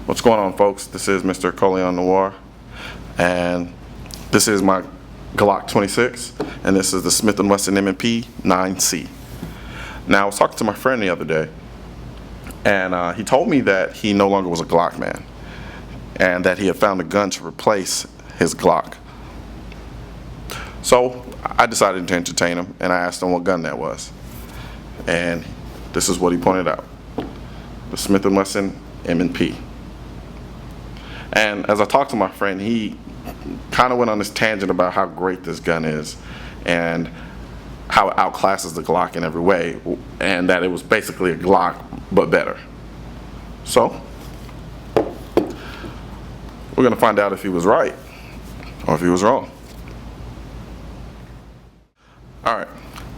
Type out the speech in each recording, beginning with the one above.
What's going on, folks? This is Mr. Colion Noir, and this is my Glock 26, and this is the Smith & Wesson M&P 9C. Now, I was talking to my friend the other day, and he told me that he no longer was a Glock man, and that he had found a gun to replace his Glock. So I decided to entertain him, and I asked him what gun that was. And this is what he pointed out: the Smith & Wesson M&P. And as I talked to my friend, he kind of went on this tangent about how great this gun is and how it outclasses the Glock in every way, and that it was basically a Glock but better. So we're going to find out if he was right or if he was wrong. Alright,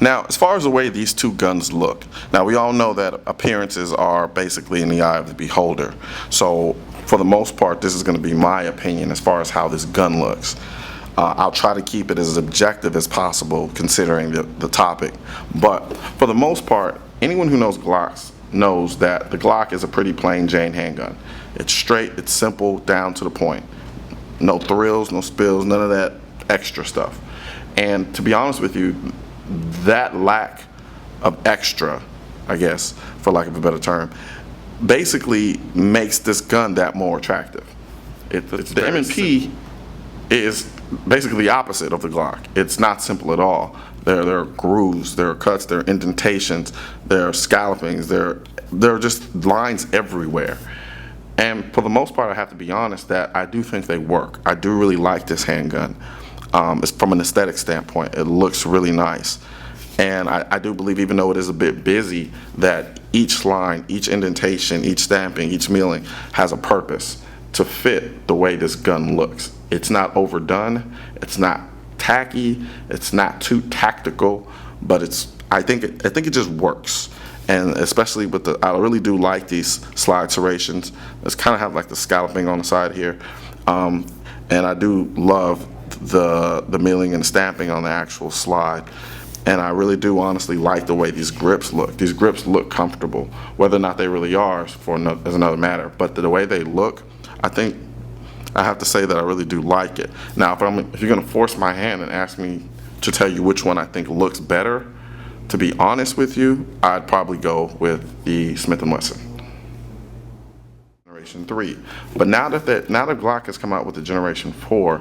now as far as the way these two guns look, now we all know that appearances are basically in the eye of the beholder. So for the most part, this is going to be my opinion as far as how this gun looks. I'll try to keep it as objective as possible considering the topic, but for the most part, anyone who knows Glocks knows that the Glock is a pretty plain Jane handgun. It's straight, it's simple, down to the point. No thrills, no spills, none of that extra stuff. And to be honest with you, that lack of extra, I guess, for lack of a better term, basically makes this gun that more attractive. The M&P is basically the opposite of the Glock. It's not simple at all. There are grooves, there are cuts, there are indentations, there are scallopings, there are just lines everywhere. And for the most part, I have to be honest that I do think they work. I do really like this handgun. It's from an aesthetic standpoint, it looks really nice. And I do believe, even though it is a bit busy, that each line, each indentation, each stamping, each milling has a purpose to fit the way this gun looks. It's not overdone, it's not tacky, it's not too tactical, but I think it just works. And especially with I really do like these slide serrations. It's kind of have like the scalloping on the side here. And I do love the milling and stamping on the actual slide. And I really do honestly like the way these grips look. These grips look comfortable. Whether or not they really are is another matter. But the way they look, I think I have to say that I really do like it. Now, if you're going to force my hand and ask me to tell you which one I think looks better, to be honest with you, I'd probably go with the Smith & Wesson Generation 3. But now that Glock has come out with the Generation 4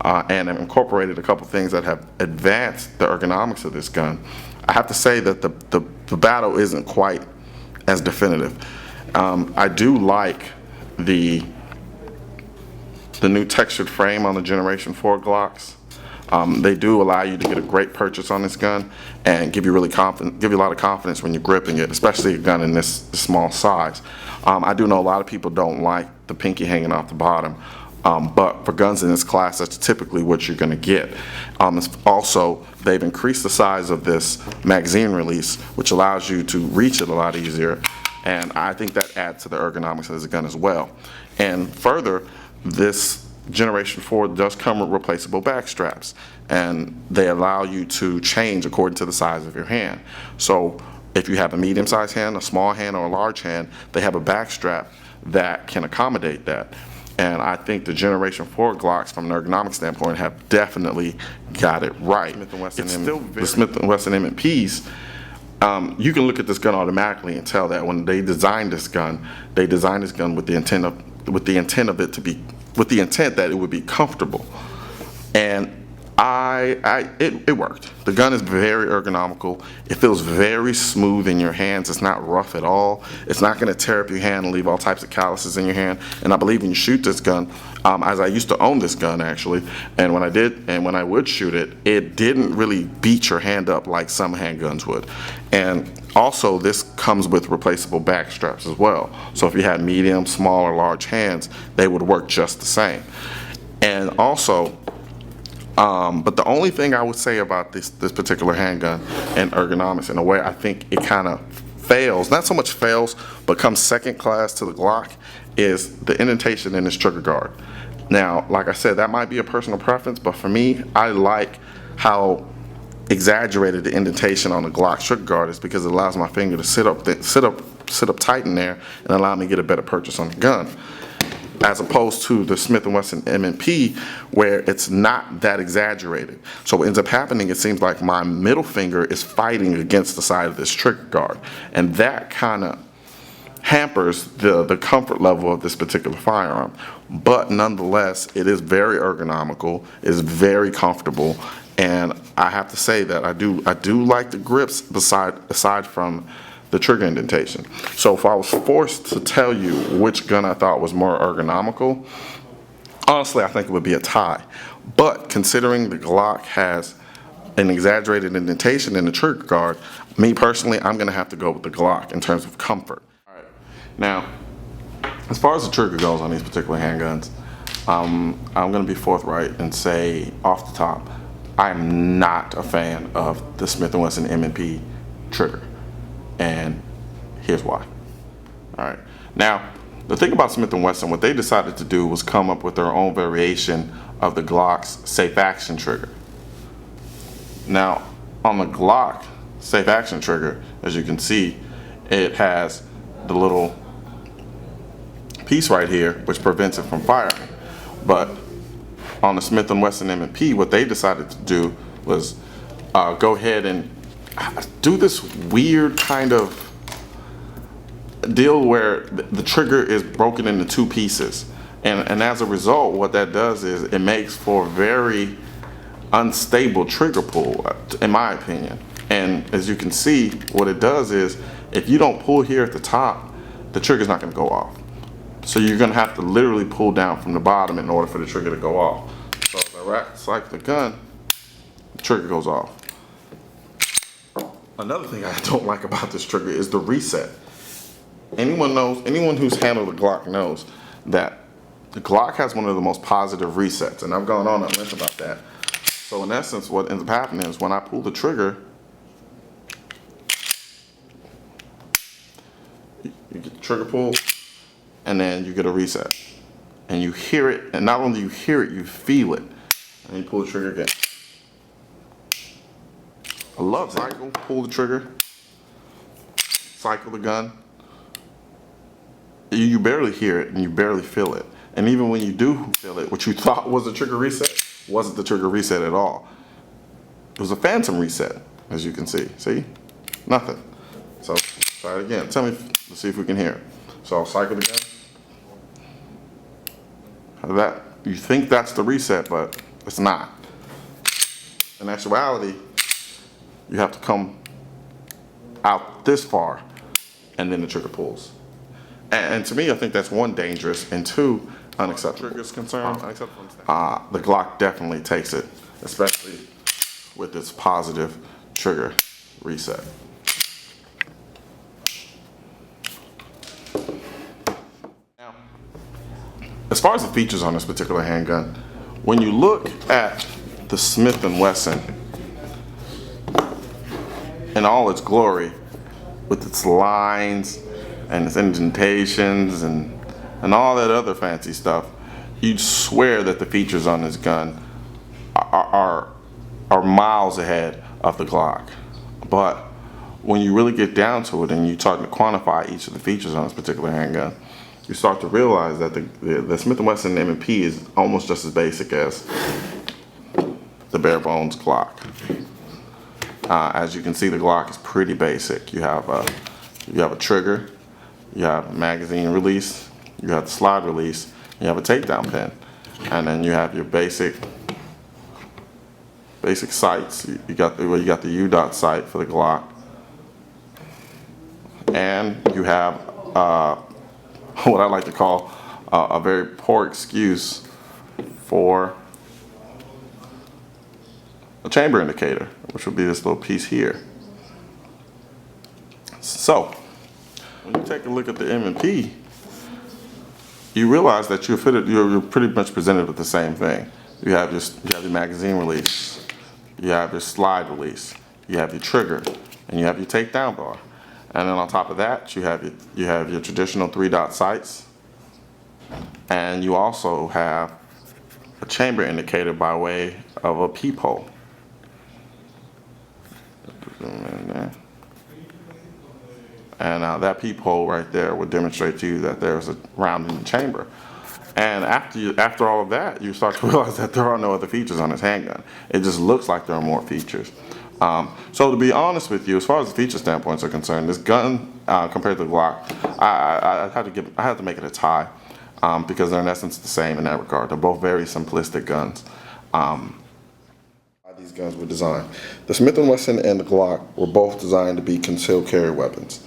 and incorporated a couple things that have advanced the ergonomics of this gun, I have to say that the battle isn't quite as definitive. I do like the new textured frame on the Generation 4 Glocks. They do allow you to get a great purchase on this gun and give you a lot of confidence when you're gripping it, especially a gun in this small size. I do know a lot of people don't like the pinky hanging off the bottom, but for guns in this class, that's typically what you're going to get. Also, they've increased the size of this magazine release, which allows you to reach it a lot easier, and I think that adds to the ergonomics of this gun as well. And further, this Generation 4 does come with replaceable back straps, and they allow you to change according to the size of your hand. So if you have a medium-sized hand, a small hand, or a large hand, they have a back strap that can accommodate that. And I think the Generation 4 Glocks, from an ergonomic standpoint, have definitely got it right. The Smith & Wesson M&Ps, you can look at this gun automatically and tell that when they designed this gun with the intent that it would be comfortable, and it worked. The gun is very ergonomical. It feels very smooth in your hands. It's not rough at all. It's not going to tear up your hand and leave all types of calluses in your hand. And I believe when you shoot this gun, as I used to own this gun actually, and when I would shoot it, it didn't really beat your hand up like some handguns would. And also, this comes with replaceable back straps as well. So if you had medium, small, or large hands, they would work just the same. And also, but the only thing I would say about this particular handgun and ergonomics, in a way I think it kind of fails, not so much fails, but comes second class to the Glock, is the indentation in this trigger guard. Now, like I said, that might be a personal preference, but for me, I like how exaggerated the indentation on the Glock trigger guard is, because it allows my finger to sit up tight in there and allow me to get a better purchase on the gun. as opposed to the Smith & Wesson M&P, where it's not that exaggerated. So what ends up happening, it seems like my middle finger is fighting against the side of this trigger guard, and that kind of hampers the comfort level of this particular firearm. But nonetheless, it is very ergonomical, it's very comfortable, and I have to say that I do like the grips aside from the trigger indentation. So if I was forced to tell you which gun I thought was more ergonomical, honestly I think it would be a tie. But considering the Glock has an exaggerated indentation in the trigger guard, me personally, I'm gonna have to go with the Glock in terms of comfort. All right. Now, as far as the trigger goes on these particular handguns, I'm gonna be forthright and say off the top, I'm not a fan of the Smith & Wesson M&P trigger. And here's why. All right. Now, the thing about Smith & Wesson, what they decided to do was come up with their own variation of the Glock's safe action trigger. Now, on the Glock safe action trigger, as you can see, it has the little piece right here which prevents it from firing. But on the Smith & Wesson M&P, what they decided to do was go ahead and do this weird kind of deal where the trigger is broken into two pieces, and as a result what that does is it makes for a very unstable trigger pull, in my opinion. And as you can see, what it does is if you don't pull here at the top, the trigger's not going to go off. So you're going to have to literally pull down from the bottom in order for the trigger to go off. So as I select the gun, the trigger goes off. Another thing I don't like about this trigger is the reset. Anyone who's handled the Glock knows that the Glock has one of the most positive resets, and I've gone on at length about that. So in essence, what ends up happening is when I pull the trigger, you get the trigger pull, and then you get a reset. And you hear it, and not only you hear it, you feel it. And you pull the trigger again. I love cycle, pull the trigger, cycle the gun. You barely hear it and you barely feel it. And even when you do feel it, what you thought was a trigger reset wasn't the trigger reset at all. It was a phantom reset, as you can see. See? Nothing. So try it again. Tell me, let's see if we can hear it. So I'll cycle the gun. You think that's the reset, but it's not. In actuality, you have to come out this far and then the trigger pulls. And to me, I think that's one, dangerous, and two, unacceptable. Trigger is concerned, the Glock definitely takes it, especially with its positive trigger reset. Now, as far as the features on this particular handgun, when you look at the Smith & Wesson in all its glory, with its lines and its indentations and all that other fancy stuff, you'd swear that the features on this gun are miles ahead of the Glock. But when you really get down to it and you start to quantify each of the features on this particular handgun, you start to realize that the Smith & Wesson M&P is almost just as basic as the bare bones Glock. As you can see, the Glock is pretty basic. You have a trigger, you have a magazine release, you have the slide release, you have a takedown pin, and then you have your basic sights. You got the U-dot sight for the Glock, and you have what I like to call a very poor excuse for a chamber indicator, which would be this little piece here. So, when you take a look at the M&P, you realize that you're pretty much presented with the same thing. You have your magazine release, you have your slide release, you have your trigger, and you have your takedown bar. And then on top of that, you have your traditional 3-dot sights, and you also have a chamber indicator by way of a peephole. And that peephole right there would demonstrate to you that there's a round in the chamber. And after all of that, you start to realize that there are no other features on this handgun. It just looks like there are more features. So to be honest with you, as far as the feature standpoints are concerned, this gun compared to the Glock, I had to make it a tie because they're in essence the same in that regard. They're both very simplistic guns. These guns were designed. The Smith & Wesson and the Glock were both designed to be concealed carry weapons.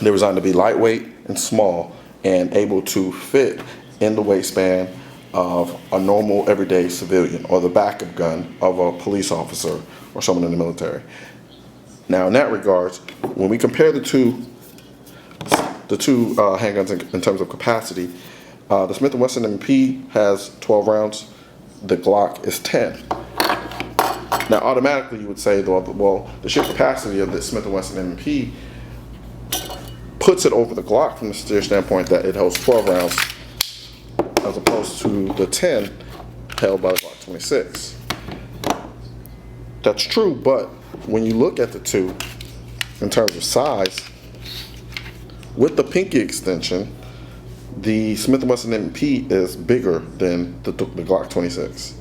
They were designed to be lightweight and small and able to fit in the waistband of a normal everyday civilian or the backup gun of a police officer or someone in the military. Now in that regards, when we compare the two handguns in terms of capacity, the Smith & Wesson M&P has 12 rounds, the Glock is 10. Now automatically you would say, well, the sheer capacity of the Smith & Wesson M&P puts it over the Glock from the sheer standpoint that it holds 12 rounds as opposed to the 10 held by the Glock 26. That's true, but when you look at the two in terms of size, with the pinky extension, the Smith & Wesson M&P is bigger than the Glock 26.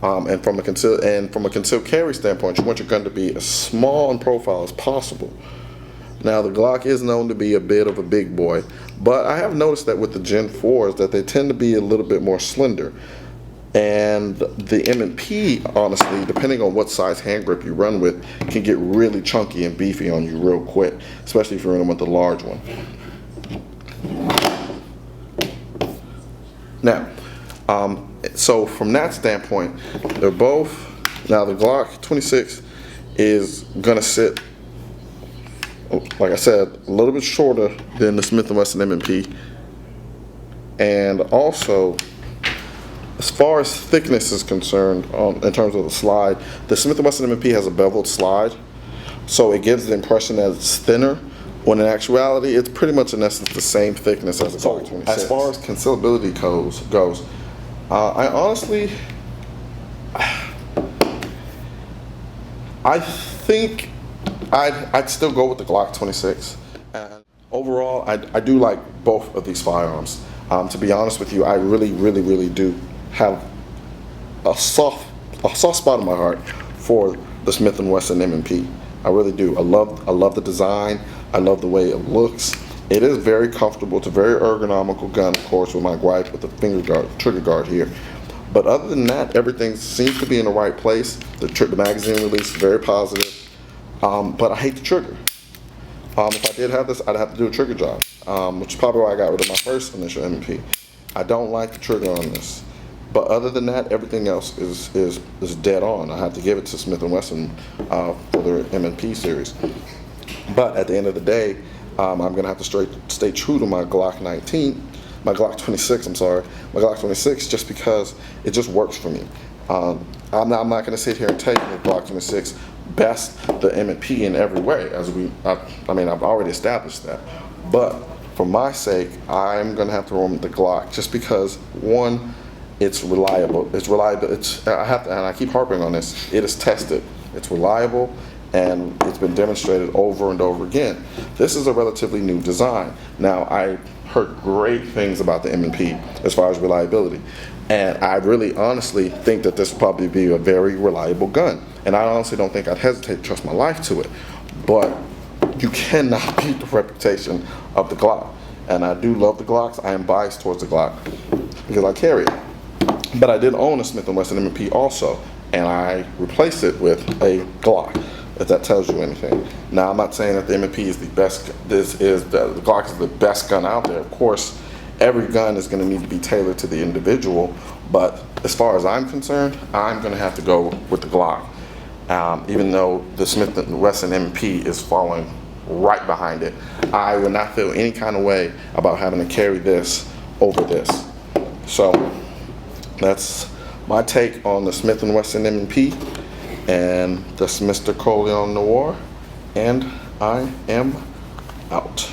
And from a concealed carry standpoint, you want your gun to be as small in profile as possible. Now the Glock is known to be a bit of a big boy, but I have noticed that with the Gen 4s that they tend to be a little bit more slender. And the M&P, honestly, depending on what size hand grip you run with, can get really chunky and beefy on you real quick, especially if you're running with the large one. Now, so from that standpoint, they're both, now the Glock 26 is gonna sit, like I said, a little bit shorter than the Smith & Wesson M&P. And also, as far as thickness is concerned, in terms of the slide, the Smith & Wesson M&P has a beveled slide, so it gives the impression that it's thinner, when in actuality, it's pretty much in essence the same thickness as a Glock 26. As far as concealability goes, I honestly, I think I'd still go with the Glock 26. And overall, I do like both of these firearms. To be honest with you, I really do have a soft spot in my heart for the Smith & Wesson M&P. I really do. I love the design. I love the way it looks. It is very comfortable. It's a very ergonomical gun, of course, with my gripe with the trigger guard here. But other than that, everything seems to be in the right place. The magazine release is very positive. But I hate the trigger. If I did have this, I'd have to do a trigger job, which is probably why I got rid of my first initial M&P. I don't like the trigger on this. But other than that, everything else is dead on. I have to give it to Smith & Wesson for their M&P series. But at the end of the day, I'm going to have to stay true to my Glock 26, my Glock 26, just because it just works for me. I'm not going to sit here and tell you that Glock 26 best the M&P in every way, I mean, I've already established that. But for my sake, I'm going to have to roll with the Glock just because, one, it's reliable. It's reliable. And I keep harping on this. It is tested. It's reliable, and it's been demonstrated over and over again. This is a relatively new design. Now, I heard great things about the M&P as far as reliability, and I really honestly think that this will probably be a very reliable gun. And I honestly don't think I'd hesitate to trust my life to it. But you cannot beat the reputation of the Glock. And I do love the Glocks. I am biased towards the Glock because I carry it. But I did own a Smith & Wesson M&P also, and I replaced it with a Glock, if that tells you anything. Now, I'm not saying that the M&P is the best, the Glock is the best gun out there. Of course, every gun is going to need to be tailored to the individual, but as far as I'm concerned, I'm going to have to go with the Glock, even though the Smith & Wesson M&P is falling right behind it. I would not feel any kind of way about having to carry this over this. So that's my take on the Smith & Wesson M&P and this Mr. Colion Noir, and I am out.